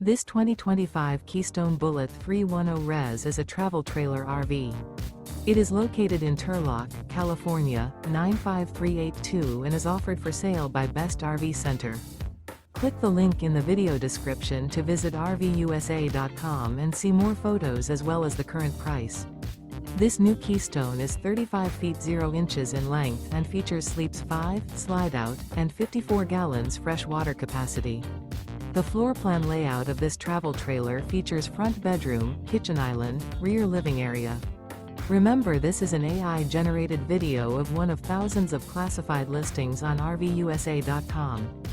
This 2025 Keystone Bullet 310 Res is a travel trailer RV. It is located in Turlock, California, 95382 and is offered for sale by Best RV Center. Click the link in the video description to visit RVUSA.com and see more photos as well as the current price. This new Keystone is 35 feet 0 inches in length and features sleeps 5, Slideout, and 54 gallons fresh water capacity. The floor plan layout of this travel trailer features front bedroom, kitchen island, rear living area. Remember, this is an AI-generated video of one of thousands of classified listings on RVUSA.com.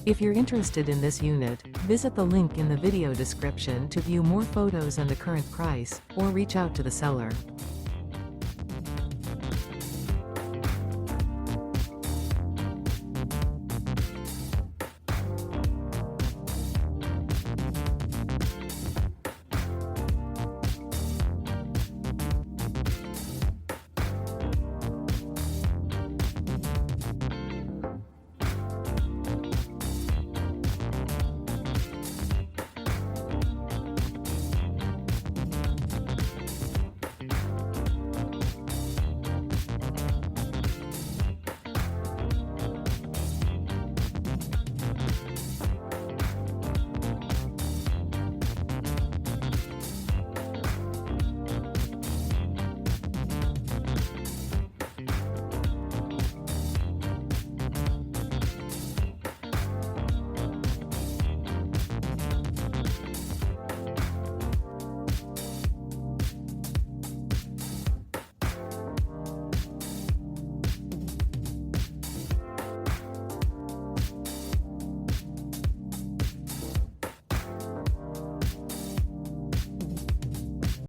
If you're interested in this unit, visit the link in the video description to view more photos and the current price, or reach out to the seller.